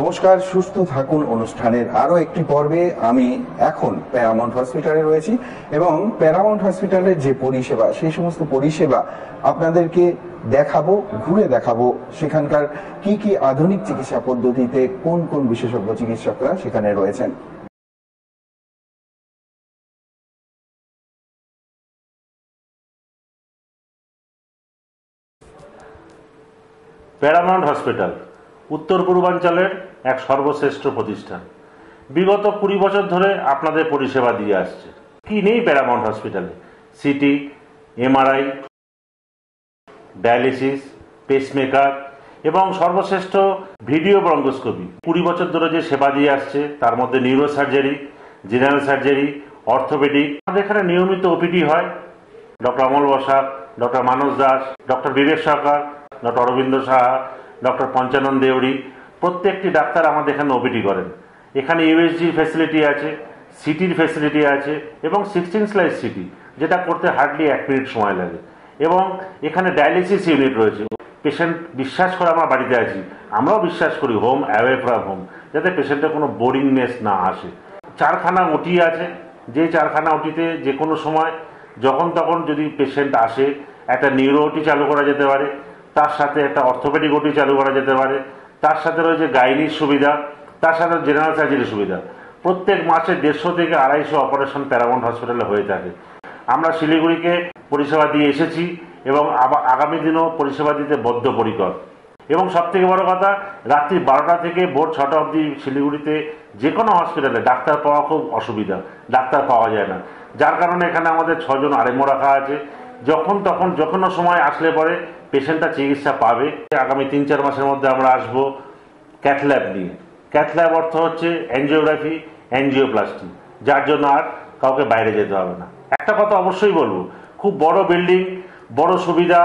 নমস্কার, সুস্থ থাকুন অনুষ্ঠানের আরো একটি পর্বে আমি এখন প্যারামাউন্ট হসপিটালে রয়েছি এবং প্যারামাউন্ট হসপিটালের যে পরিষেবা, সেই সমস্ত পরিষেবা আপনাদেরকে দেখাবো, ঘুরে দেখাবো সেখানকার কি কি আধুনিক চিকিৎসা পদ্ধতিতে কোন কোন বিশেষজ্ঞ চিকিৎসকরা সেখানে রয়েছেন। প্যারামাউন্ট হসপিটাল উত্তর পূর্বাঞ্চলের এক সর্বশ্রেষ্ঠ প্রতিষ্ঠান। বিগত 20 বছর ধরে আপনাদের পরিষেবা দিয়ে আসছে। কি নেই প্যারামাউন্ট হসপিটালে? সিটি, এমআরআই, ডায়ালিসিস, পেসমেকার এবং সর্বশ্রেষ্ঠ ভিডিও ব্রঙ্কোস্কোপি। 20 বছর ধরে যে সেবা দিয়ে আসছে তার মধ্যে neuro surgery, general surgery, orthopaedic. আমাদের এখানে নিয়মিত ওপিডি হয়। ডক্টর অমল বসাক, ডক্টর মানস দাস, ডক্টর বিবেক সরকার, ডক্টর অরবিন্দ সাহা, ডক্টর পঞ্চানন দেউরি প্রত্যেকটি ডাক্তার আমাদের এখানে ওপিডি করেন। এখানে ইউএসজির ফ্যাসিলিটি আছে, সিটির ফ্যাসিলিটি আছে এবং 16 স্লাইস সিটি, যেটা করতে হার্ডলি 1 মিনিট সময় লাগে। এবং এখানে ডায়ালিসিস ইউনিট রয়েছে। পেশেন্ট বিশ্বাস করে আমরা বাড়িতে আছি, আমরাও বিশ্বাস করি হোম অ্যাওয়ে ফ্রম হোম, যাতে পেশেন্টের কোনো বোরিংনেস না আসে। 4খানা ওটি আছে, যে 4খানা ওটিতে যে কোনো সময় যখন তখন যদি পেশেন্ট আসে একটা নিউরো ওটি চালু করা যেতে পারে, তার সাথে একটা অর্থোপেডিক ওটি চালু করা যেতে পারে, তার সাথে রয়েছে গাইনির সুবিধা, তার সাথে জেনারেল সার্জারির সুবিধা। প্রত্যেক মাসে 150 থেকে 250 অপারেশন প্যারামাউন্ট হসপিটালে হয়ে থাকে। আমরা শিলিগুড়িকে পরিষেবা দিয়ে এসেছি এবং আগামী দিনেও পরিষেবা দিতে বদ্ধপরিকর। এবং সব থেকে বড় কথা, রাত্রি 12টা থেকে ভোর 6টা অবধি শিলিগুড়িতে যে কোনো হসপিটালে ডাক্তার পাওয়া খুব অসুবিধা, ডাক্তার পাওয়া যায় না। যার কারণে এখানে আমাদের 6 জন আরএমও রাখা আছে। যখন তখন যে কোনো সময় আসলে পরে পেশেন্টটা চিকিৎসা পাবে। আগামী 3-4 মাসের মধ্যে আমরা আসবো ক্যাথল্যাব নিয়ে। ক্যাথল্যাব অর্থ হচ্ছে অ্যাঞ্জিওগ্রাফি, অ্যাঞ্জিওপ্লাস্টি, যার জন্য আর কাউকে বাইরে যেতে হবে না। একটা কথা অবশ্যই বলবো, খুব বড় বিল্ডিং, বড় সুবিধা,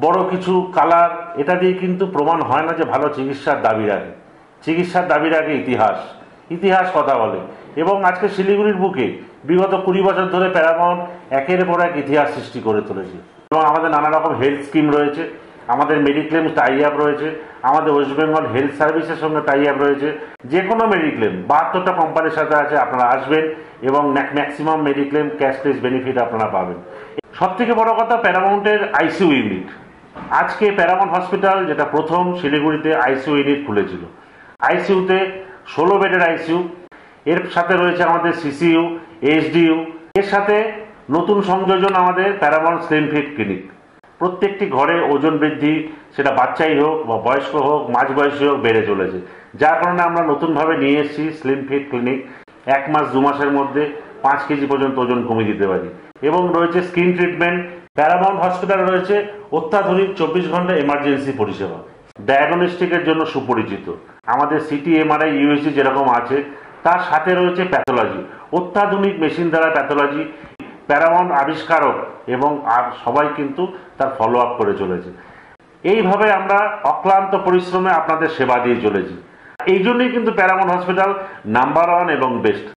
বড় কিছু কালার, এটা দিয়ে কিন্তু প্রমাণ হয় না যে ভালো চিকিৎসার দাবি রাখে। চিকিৎসার দাবি রাখে ইতিহাস, ইতিহাস কথা বলে। এবং আজকে শিলিগুড়ির বুকে বিগত 20 বছর ধরে প্যারামাউন্ট একের পর এক ইতিহাস সৃষ্টি করে তুলেছে। এবং আমাদের নানা রকম হেলথ স্কিম রয়েছে, আমাদের মেডিক্লেম টাই আপ রয়েছে, আমাদের ওয়েস্ট বেঙ্গল হেলথ সার্ভিসের সঙ্গে টাই আপ রয়েছে। যে কোনো মেডিক্লেম 72টা কোম্পানির সাথে আছে। আপনারা আসবেন এবং ম্যাক্সিমাম মেডিক্লেম ক্যাশলেস বেনিফিট আপনারা পাবেন। সব থেকে বড় কথা, প্যারামাউন্টের আইসিইউ ইউনিট। আজকে প্যারামাউন্ট হসপিটাল যেটা প্রথম শিলিগুড়িতে আইসিইউ ইউনিট খুলেছিল। আইসিইউতে 16 বেডের আইসিইউ, এর সাথে রয়েছে আমাদের সিসিইউ, এইচডিইউ, এর সাথে নতুন সংযোজন আমাদের প্যারামাউন্ট স্লিম ফিট ক্লিনিক। প্রত্যেকটি ঘরে ওজন বৃদ্ধি, সেটা বাচ্চাই হোক বা বয়স্ক হোক, মাঝবয়সী হোক, বেড়ে চলেছে। যার কারণে আমরা নতুনভাবে নিয়ে এসেছি স্লিম ফিট ক্লিনিক। 1 মাস 2 মাসের মধ্যে 5 কেজি পর্যন্ত ওজন কমিয়ে দিতে পারি। এবং রয়েছে স্কিন ট্রিটমেন্ট। প্যারামাউন্ট হসপিটাল রয়েছে অত্যাধুনিক 24 ঘন্টা এমার্জেন্সি পরিষেবা। ডায়াগনস্টিকের জন্য সুপরিচিত। আমাদের সিটি, এমআরআই, ইউএসজি যেরকম আছে, তার সাথে রয়েছে প্যাথোলজি। অত্যাধুনিক মেশিন দ্বারা প্যাথোলজি প্যারামাউন্ট আবিষ্কারক এবং আর সবাই কিন্তু তার ফলো আপ করে চলেছে। এইভাবে আমরা অক্লান্ত পরিশ্রমে আপনাদের সেবা দিয়ে চলেছি। এই জন্যই কিন্তু প্যারামাউন্ট হসপিটাল নাম্বার 1 এবং বেস্ট।